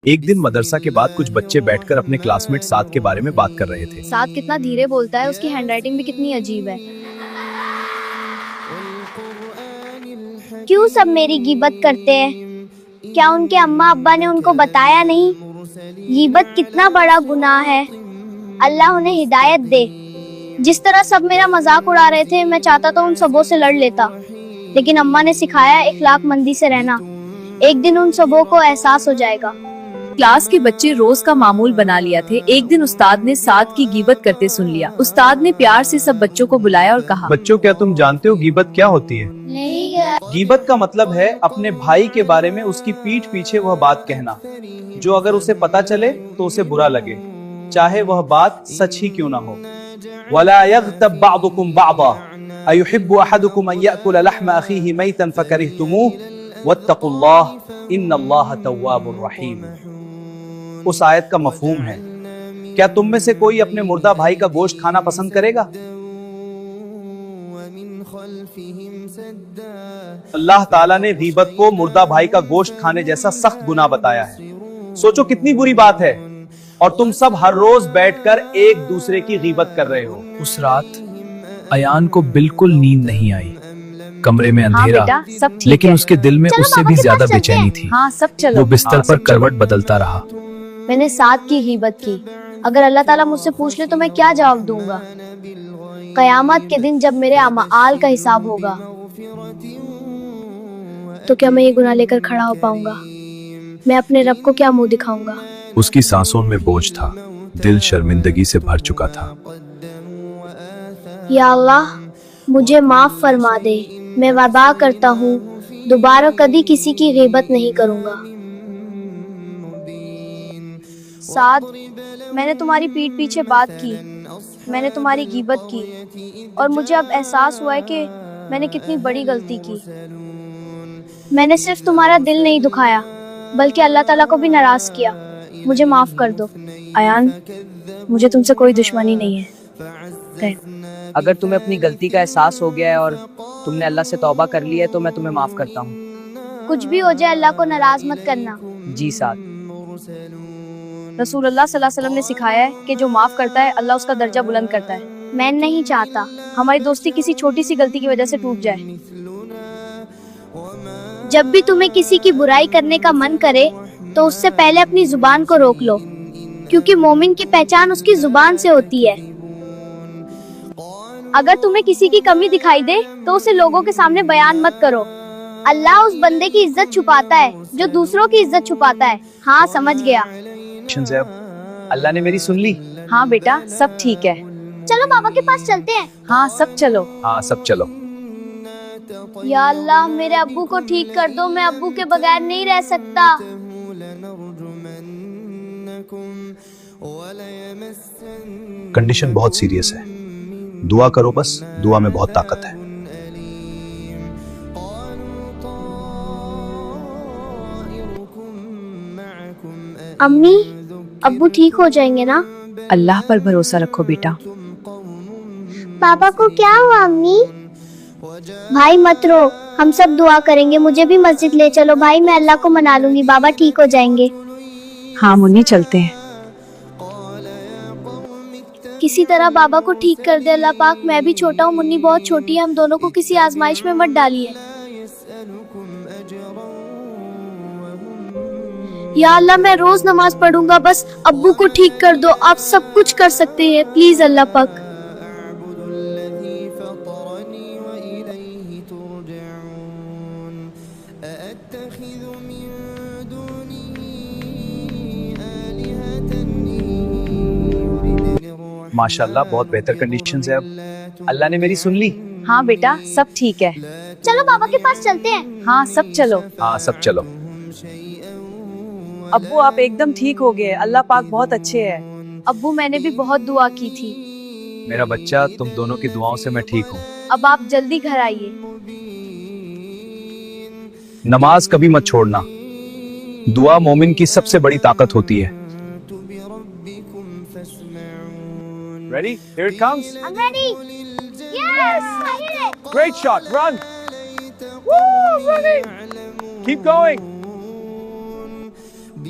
ایک دن مدرسہ کے بعد کچھ بچے بیٹھ کر اپنے کلاس میٹ سعد کے بارے میں بات کر رہے تھے۔ سعد کتنا دھیرے بولتا ہے، اس کی ہینڈ رائٹنگ بھی کتنی عجیب ہے۔ کیوں سب میری غیبت کرتے ہیں؟ کیا ان کے اماں ابا نے ان کو بتایا نہیں؟ غیبت کتنا بڑا گناہ ہے، اللہ انہیں ہدایت دے۔ جس طرح سب میرا مذاق اڑا رہے تھے، میں چاہتا تو ان سبوں سے لڑ لیتا، لیکن اماں نے سکھایا اخلاق مندی سے رہنا۔ ایک دن ان سبوں کو احساس ہو جائے گا۔ کلاس کے بچے روز کا معمول بنا لیا تھے۔ ایک دن استاد نے سعد کی غیبت کرتے سن لیا۔ استاد نے پیار سے سب بچوں کو بلایا اور کہا، بچوں کیا تم جانتے ہو غیبت کیا ہوتی ہے؟ غیبت کا مطلب ہے اپنے بھائی کے بارے میں اس کی پیٹھ پیچھے وہ بات کہنا جو اگر اسے پتا چلے تو اسے برا لگے، چاہے وہ بات سچ ہی کیوں نہ ہو۔ وَلَا يَغْتَبْ بَعْضُكُمْ بَعْضًا أَيُحِبُّ أَحَدُكُمْ أَن يَأْكُلَ لَحْمَ أَخِيهِ مَيْتًا فَكَرِهْتُمُوهُ وَاتَّقُوا اللَّهَ إِنَّ اللَّهَ تَوَّابٌ رَحِيمٌ۔ اس آیت کا مفہوم ہے، کیا تم میں سے کوئی اپنے مردہ بھائی کا گوشت کھانا پسند کرے گا؟ اللہ تعالیٰ نے غیبت کو مردہ بھائی کا گوشت کھانے جیسا سخت گناہ بتایا ہے۔ سوچو کتنی بری بات ہے، اور تم سب ہر روز بیٹھ کر ایک دوسرے کی غیبت کر رہے ہو۔ اس رات ایان کو بالکل نیند نہیں آئی۔ کمرے میں ہاں اندھیرا، بیٹا سب ٹھیک لیکن ہے۔ اس کے دل میں اس سے بھی زیادہ بے چینی تھی۔ ہاں سب چلو۔ وہ بستر پر کروٹ بدلتا رہا۔ میں نے سعد کی غیبت کی، اگر اللہ تعالیٰ مجھ سے پوچھ لے تو میں کیا جواب دوں گا؟ قیامت کے دن جب میرے اعمال کا حساب ہوگا تو کیا میں یہ گناہ لے کر کھڑا ہو پاؤں گا؟ میں اپنے رب کو کیا منہ دکھاؤں گا؟ اس کی سانسوں میں بوجھ تھا، دل شرمندگی سے بھر چکا تھا۔ یا اللہ مجھے معاف فرما دے، میں وعدہ کرتا ہوں دوبارہ کبھی کسی کی غیبت نہیں کروں گا۔ سعد، میں نے تمہاری پیٹھ پیچھے بات کی، میں نے تمہاری غیبت کی، اور مجھے اب احساس ہوا ہے کہ میں نے کتنی بڑی غلطی کی۔ میں نے صرف تمہارا دل نہیں دکھایا بلکہ اللہ تعالیٰ کو بھی ناراض کیا، مجھے معاف کر دو۔ ایان، مجھے تم سے کوئی دشمنی نہیں ہے۔ اگر تمہیں اپنی غلطی کا احساس ہو گیا ہے اور تم نے اللہ سے توبہ کر لی ہے تو میں تمہیں معاف کرتا ہوں۔ کچھ بھی ہو جائے اللہ کو ناراض مت کرنا۔ جی سعد۔ رسول اللہ صلی اللہ علیہ وسلم نے سکھایا ہے کہ جو معاف کرتا ہے اللہ اس کا درجہ بلند کرتا ہے۔ میں نہیں چاہتا ہماری دوستی کسی چھوٹی سی غلطی کی وجہ سے ٹوٹ جائے۔ جب بھی تمہیں کسی کی برائی کرنے کا من کرے تو اس سے پہلے اپنی زبان کو روک لو، کیونکہ مومن کی پہچان اس کی زبان سے ہوتی ہے۔ اگر تمہیں کسی کی کمی دکھائی دے تو اسے لوگوں کے سامنے بیان مت کرو۔ اللہ اس بندے کی عزت چھپاتا ہے جو دوسروں کی عزت چھپاتا ہے۔ ہاں سمجھ گیا۔ اللہ نے میری سن لی۔ ہاں بیٹا سب ٹھیک ہے۔ چلو بابا کے پاس چلتے ہیں۔ ہاں سب چلو۔ ہاں سب چلو۔ یا اللہ میرے ابو کو ٹھیک کر دو، میں ابو کے بغیر نہیں رہ سکتا۔ کنڈیشن بہت سیریس ہے، دعا کرو، بس دعا میں بہت طاقت ہے۔ امی ابو ٹھیک ہو جائیں گے نا؟ اللہ پر بھروسہ رکھو بیٹا۔ پاپا کو کیا ہوا امی؟ بھائی مت رو، ہم سب دعا کریں گے، مجھے بھی مسجد لے چلو بھائی، میں اللہ کو منا لوں گی، بابا ٹھیک ہو جائیں گے۔ ہاں منی چلتے ہیں۔ کسی طرح بابا کو ٹھیک کر دے اللہ پاک، میں بھی چھوٹا ہوں، منی بہت چھوٹی ہے، ہم دونوں کو کسی آزمائش میں مت ڈالیے۔ یا اللہ میں روز نماز پڑھوں گا، بس ابو کو ٹھیک کر دو، آپ سب کچھ کر سکتے ہیں، پلیز اللہ پاک۔ ماشاءاللہ بہت بہتر کنڈیشنز ہے اب۔ اللہ نے میری سن لی۔ ہاں بیٹا سب ٹھیک ہے۔ چلو بابا کے پاس چلتے ہیں۔ ہاں سب چلو۔ ہاں سب چلو۔ ابو آپ ایک دم ٹھیک ہو گئے، اللہ پاک بہت اچھے ہے۔ ابو میں نے بھی بہت دعا کی تھی۔ میرا بچہ، تم دونوں کی دعاؤں سے میں ٹھیک ہوں۔ اب آپ جلدی گھر آئیے۔ نماز کبھی مت چھوڑنا، دعا مومن کی سب سے بڑی طاقت ہوتی ہے۔ Ready? Here it comes. I'm ready. Yes, I hit it. Great shot. Run. Woo, running. Keep going.